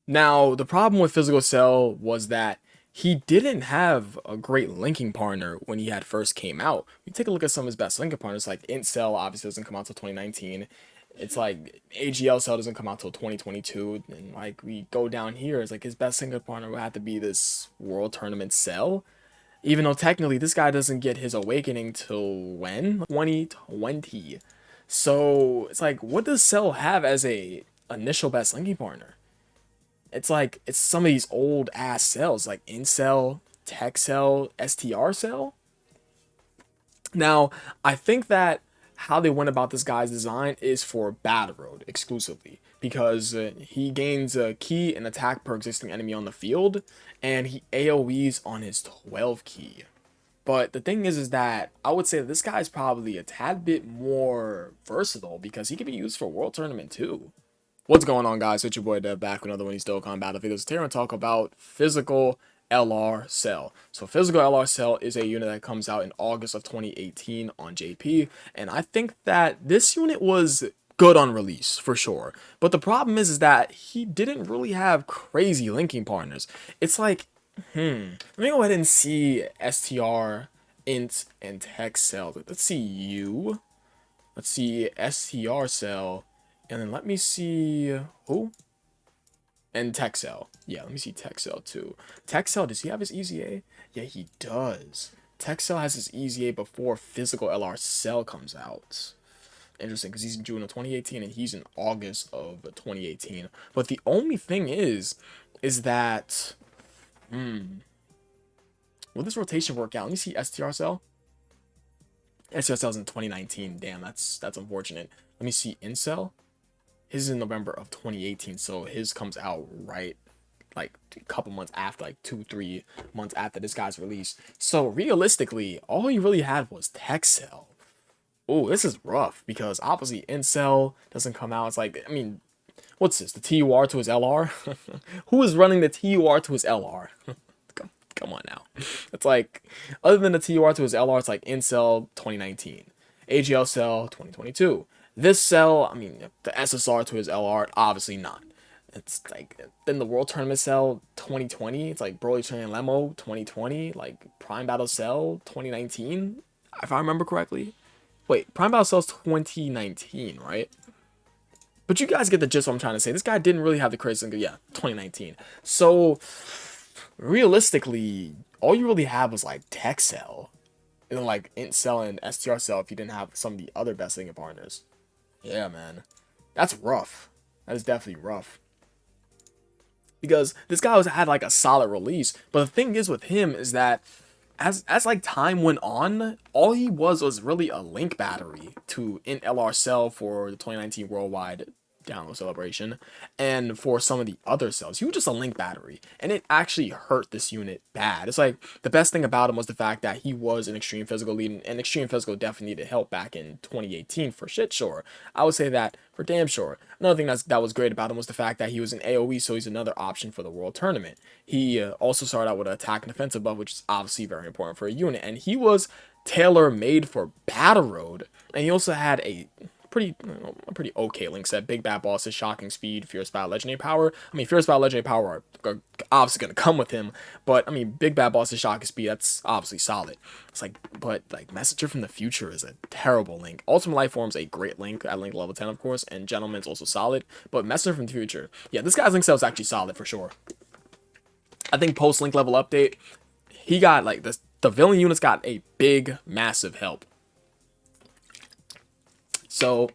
Now, the problem with Physical Cell was that he didn't have a great linking partner when he had first came out. You take a look at some of his best linking partners, like Incel obviously doesn't come out till 2019. It's like AGL Cell doesn't come out till 2022. And like we go down here, it's like his best linking partner would have to be this World Tournament Cell. Even though technically this guy doesn't get his awakening till when? 2020. So it's like, what does Cell have as a initial best linking partner? It's like it's some of these old ass cells like Incel, Tech Cell, STR Cell. Now, I think that how they went about this guy's design is for Battle Road exclusively because he gains a key and attack per existing enemy on the field, and he AoEs on his 12 key. But the thing is that I would say that this guy is probably a tad bit more versatile because he can be used for World Tournament too. What's going on, guys? It's your boy Dev back with another one of these Dokkan Battle videos. Today we're going to talk about Physical LR Cell. So Physical LR Cell is a unit that comes out in August of 2018 on JP, and I think that this unit was good on release for sure. But the problem is that he didn't really have crazy linking partners. It's like, let me go ahead and see STR, Int, and Tech Cell. Let's see you. Let's see STR Cell. And then let me see who? And Texel. Yeah, let me see Texel too. Texel, does he have his EZA? Yeah, he does. Texel has his EZA before Physical LR Cell comes out. Interesting, because he's in June of 2018 and he's in August of 2018. But the only thing is that, will this rotation work out? Let me see STR Cell. STR Cell's in 2019. Damn, that's unfortunate. Let me see Incel. His is in November of 2018, so his comes out right like a couple months after, like 2-3 months after this guy's release. So realistically, all he really had was Texel. Oh, this is rough because obviously Incel doesn't come out. It's like, I mean, what's this? The TUR to his LR? Who is running the TUR to his LR? Come on now. It's like, other than the TUR to his LR, it's like Incel 2019, AGL Cell 2022. This cell, I mean, the SSR to his LR, obviously not. It's like, then the World Tournament Cell 2020, it's like Broly Training Lemo 2020, like Prime Battle Cell 2019, if I remember correctly. Wait, Prime Battle Cell's 2019, right? But you guys get the gist of what I'm trying to say. This guy didn't really have the crazy, yeah, 2019. So, realistically, all you really have was like Tech Cell, and then like Int Cell and STR Cell if you didn't have some of the other best thinking partners. Yeah, man. That's rough. That is definitely rough. Because this guy had like a solid release. But the thing is with him is that as like time went on, all he was really a link battery to in LR Cell for the 2019 Worldwide Download Celebration, and for some of the other cells. He was just a link battery, and it actually hurt this unit bad. It's like the best thing about him was the fact that he was an extreme physical lead, and extreme physical definitely needed help back in 2018 for shit sure. I would say that for damn sure. Another thing that was great about him was the fact that he was an AoE, so he's another option for the World Tournament. He also started out with an attack and defensive buff, which is obviously very important for a unit, and he was tailor made for Battle Road, and he also had a pretty okay link set. Big Bad Boss is Shocking Speed, Fierce Battle, Legendary Power. I mean, Fierce Battle, Legendary Power are obviously going to come with him, but I mean, Big Bad Boss is Shocking Speed, that's obviously solid. It's like, but like Messenger from the Future is a terrible link. Ultimate Life Form's a great link at link level 10, of course, and Gentleman's also solid, but Messenger from the Future, yeah, this guy's link set is actually solid for sure. I think post link level update, he got like this. The Villian units got a big, massive help. So,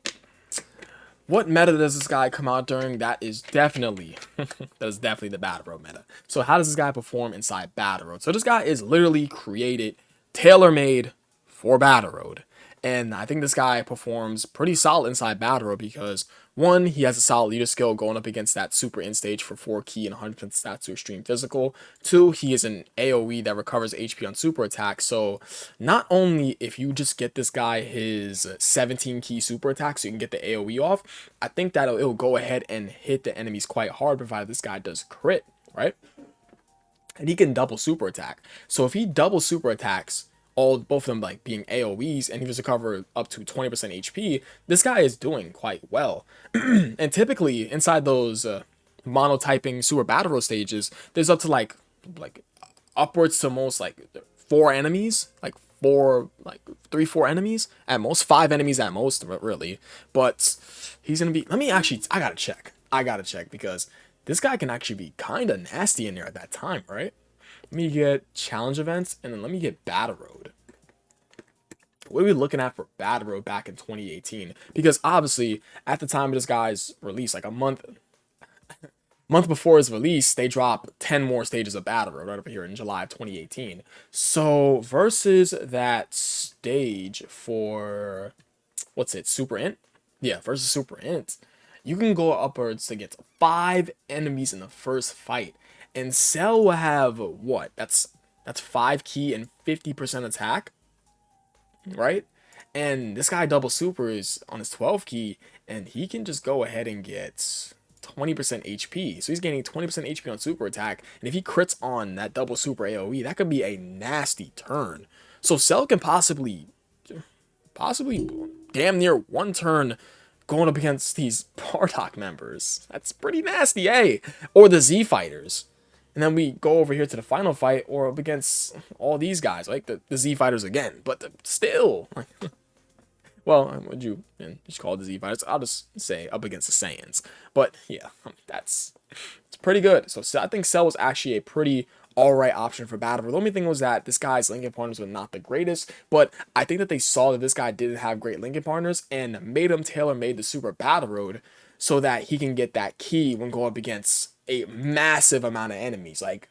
what meta does this guy come out during? That is definitely the Battle Road meta. So how does this guy perform inside Battle Road? So this guy is literally created, tailor-made for Battle Road. And I think this guy performs pretty solid inside Battle Road because, one, he has a solid leader skill going up against that super in stage for 4 key and 100% stats to extreme physical. Two, he is an AoE that recovers HP on super attack. So not only if you just get this guy his 17 key super attack so you can get the AoE off, I think that it'll go ahead and hit the enemies quite hard provided this guy does crit, right? And he can double super attack. So if he double super attacks, both of them like being AoEs, and he was recover up to 20% HP, this guy is doing quite well. And typically inside those monotyping super battle road stages, there's up to like upwards to most like four enemies, like four, like three, four enemies at most, five enemies at most, really. But he's gonna be. Let me actually. I gotta check. I gotta check because this guy can actually be kind of nasty in there at that time, right? Let me get challenge events and then let me get battle road. What are we looking at for battle road back in 2018? Because obviously at the time of this guy's release, like a month before his release, they dropped 10 more stages of Battle Road right over here in July of 2018. So versus that stage for what's it, Super Int? Yeah, versus Super Int, you can go upwards to get to 5 enemies in the first fight. And Cell will have what? That's 5 key and 50% attack, right? And this guy double super is on his 12 key, and he can just go ahead and get 20% HP. So he's gaining 20% HP on super attack. And if he crits on that double super AoE, that could be a nasty turn. So Cell can possibly damn near one turn going up against these Bardock members. That's pretty nasty, eh? Or the Z fighters. And then we go over here to the final fight or up against all these guys, like the Z fighters again. But still, well, would you call it the Z fighters? I'll just say up against the Saiyans. But yeah, it's pretty good. So I think Cell was actually a pretty alright option for Battle Road. The only thing was that this guy's linking partners were not the greatest, but I think that they saw that this guy didn't have great linking partners and made him tailor-made the Super Battle Road so that he can get that key when going up against a massive amount of enemies. Like,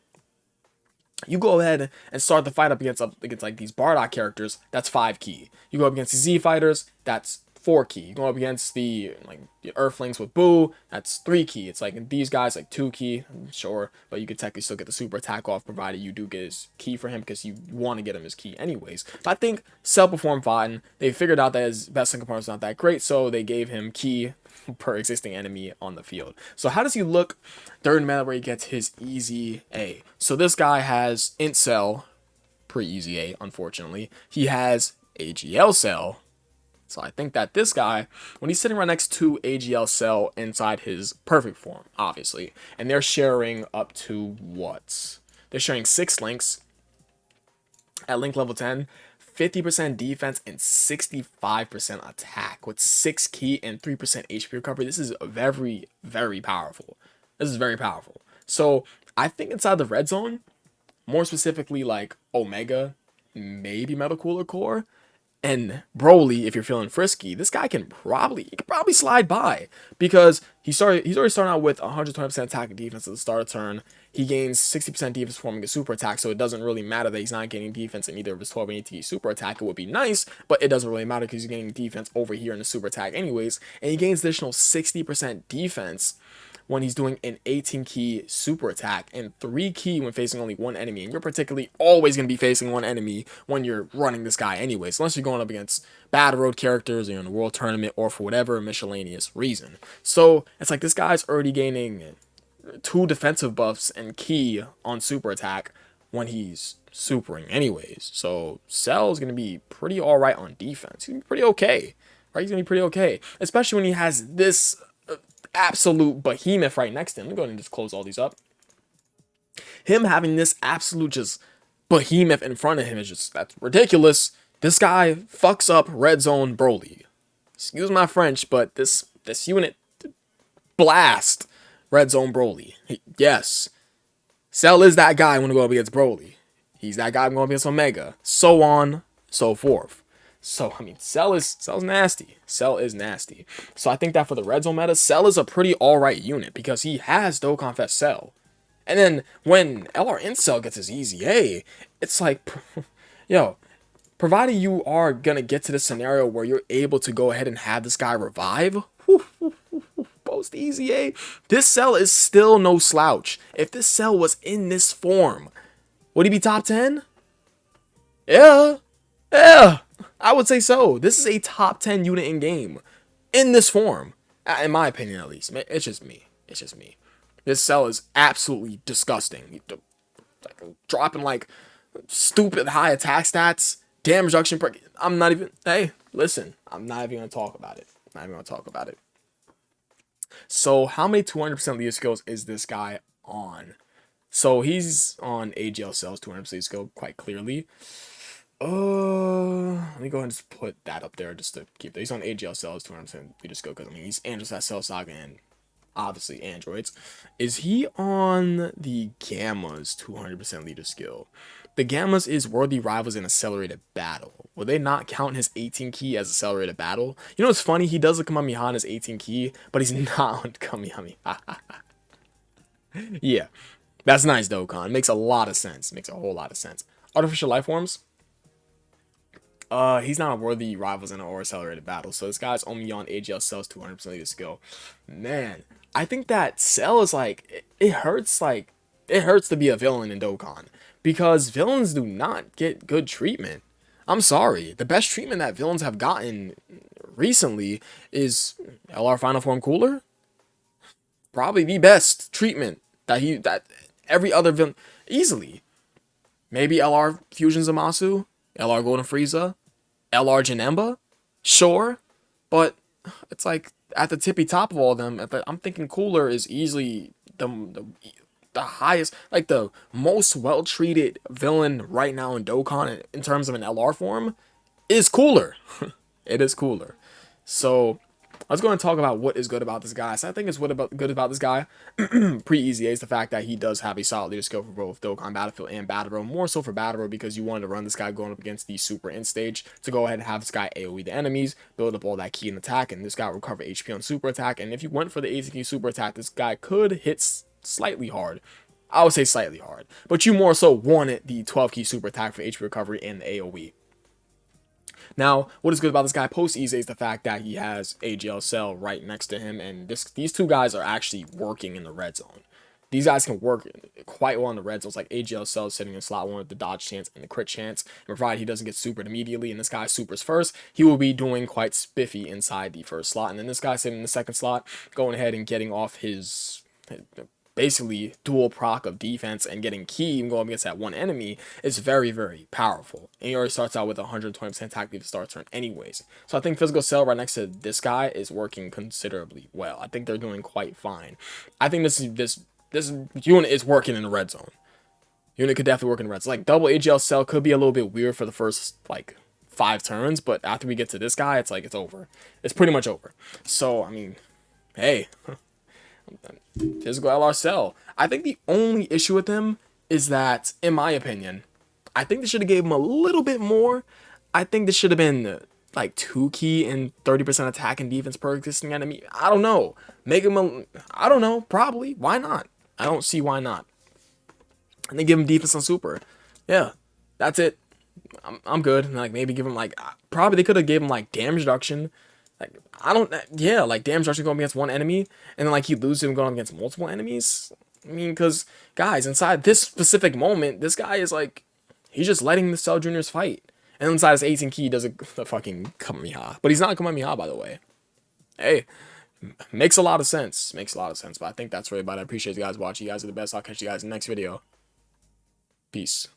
you go ahead and start the fight up against like these Bardock characters, that's 5 key. You go up against the Z fighters, that's 4 key. You go up against the Earthlings with Boo, that's 3 key. It's like these guys like 2 key, sure, but you could technically still get the super attack off provided you do get his key for him because you want to get him his key anyways. But I think Cell performed fine. They figured out that his best link component is not that great, so they gave him key per existing enemy on the field. So how does he look during meta where he gets his easy A? So this guy has Int Cell, pretty easy A, unfortunately. He has AGL Cell. So I think that this guy, when he's sitting right next to AGL Cell inside his perfect form, obviously, and they're sharing up to what? They're sharing 6 links at link level 10, 50% defense and 65% attack with 6 key and 3% HP recovery. This is very, very powerful. This is very powerful. So I think inside the red zone, more specifically like Omega, maybe Metal Cooler Core, and Broly, if you're feeling frisky, this guy can probably slide by because he's already starting out with 120% attack and defense at the start of turn. He gains 60% defense forming a super attack, so it doesn't really matter that he's not getting defense in either of his 12 and 18 super attack. It would be nice, but it doesn't really matter because he's getting defense over here in the super attack anyways, and he gains additional 60% defense when he's doing an 18-key super attack and 3 key when facing only one enemy. And you're particularly always going to be facing one enemy when you're running this guy anyways, unless you're going up against Battle Road characters or in a world tournament or for whatever miscellaneous reason. So it's like this guy's already gaining 2 defensive buffs and key on super attack when he's supering anyways. So Cell is going to be pretty alright on defense. He's going to be pretty okay. Right? He's going to be pretty okay. Especially when he has this absolute behemoth right next to him. Let me go ahead and just close all these up. Him having this absolute just behemoth in front of him is just, that's ridiculous. This guy fucks up red zone Broly. Excuse my French, but this unit blast red zone Broly. Yes. Cell is that guy when we go up against Broly. He's that guy when going up against Omega. So on, so forth. So, I mean, Cell's nasty. Cell is nasty. So I think that for the red zone meta, Cell is a pretty alright unit because he has Dokkan Fest Cell. And then when LR Incel gets his easy A, it's like, yo, provided you are going to get to the scenario where you're able to go ahead and have this guy revive, post easy A, this Cell is still no slouch. If this Cell was in this form, would he be top 10? Yeah. I would say so. This is a top 10 unit in game. In this form. In my opinion, at least. It's just me. This Cell is absolutely disgusting. Like, dropping, like, stupid high attack stats. Damage reduction. I'm not even... Hey, listen. I'm not even going to talk about it. So how many 200% leader skills is this guy on? So he's on AGL cells 200% leader skill quite clearly. Let me go ahead and just put that up there just to keep that. He's on AGL cells 200% leader skill because I mean he's Andros at Cell Saga and obviously androids. Is he on the Gammas 200% leader skill? The Gammas is worthy rivals in accelerated battle. Will they not count his 18 key as accelerated battle? You know what's funny? He does a Kamehameha on his 18 key, but he's not on Kamehameha. Yeah, that's nice, Dokkan. Makes a lot of sense. Makes a whole lot of sense. Artificial life forms. He's not a worthy rivals in an or accelerated battle, so this guy's only on AGL Cell's 200% leader skill. Man, I think that Cell is like, it hurts to be a villain in Dokkan, because villains do not get good treatment. I'm sorry, the best treatment that villains have gotten recently is LR Final Form Cooler. Probably the best treatment that every other villain easily. Maybe LR Fusion Zamasu, LR Golden Frieza, LR Janemba, sure, but it's like at the tippy top of all of them. I'm thinking Cooler is easily the highest, like the most well treated villain right now in Dokkan in terms of an LR form is Cooler. It is Cooler. So let's go and talk about what is good about this guy. So I think it's good about this guy, pre-easy is the fact that he does have a solid leader skill for both Dokkan Battlefield and Battle Row. More so for Battle Row because you wanted to run this guy going up against the Super End stage to go ahead and have this guy AoE the enemies, build up all that key and attack, and this guy will recover HP on Super Attack. And if you went for the ATK Super Attack, this guy could hit slightly hard. I would say slightly hard, but you more so wanted the 12 key Super Attack for HP recovery and the AoE. Now, what is good about this guy post-Ease is the fact that he has AGL Cell right next to him, and these two guys are actually working in the red zone. These guys can work quite well in the red zone. It's like AGL Cell sitting in slot 1 with the dodge chance and the crit chance. And provided he doesn't get supered immediately and this guy supers first, he will be doing quite spiffy inside the first slot. And then this guy sitting in the second slot, going ahead and getting off his basically dual proc of defense and getting key and going against that one enemy is very, very powerful. And he already starts out with 120% attack to start turn anyways. So I think Physical Cell right next to this guy is working considerably well. I think they're doing quite fine. I think this unit is working in the red zone. Unit could definitely work in the red zone. Like double AGL Cell could be a little bit weird for the first like 5 turns, but after we get to this guy, it's like it's over. It's pretty much over. So I mean, hey. Physical LR Cell. I think the only issue with him is that, in my opinion, I think they should have gave him a little bit more. I think this should have been like 2 key and 30% attack and defense per existing enemy. I don't know. Make him I don't know. Probably. Why not? I don't see why not. And then give him defense on super. Yeah, that's it. I'm good. Like maybe give him like probably they could have gave him like damage reduction. Like, like damage reduction going against one enemy, and then like he loses him going against multiple enemies. I mean, because guys, inside this specific moment, this guy is like, he's just letting the Cell Juniors fight. And inside his 18 key, he does a fucking Kamehameha. But he's not a Kamehameha, by the way. Hey, makes a lot of sense. Makes a lot of sense. But I think that's really about it. I appreciate you guys watching. You guys are the best. I'll catch you guys in the next video. Peace.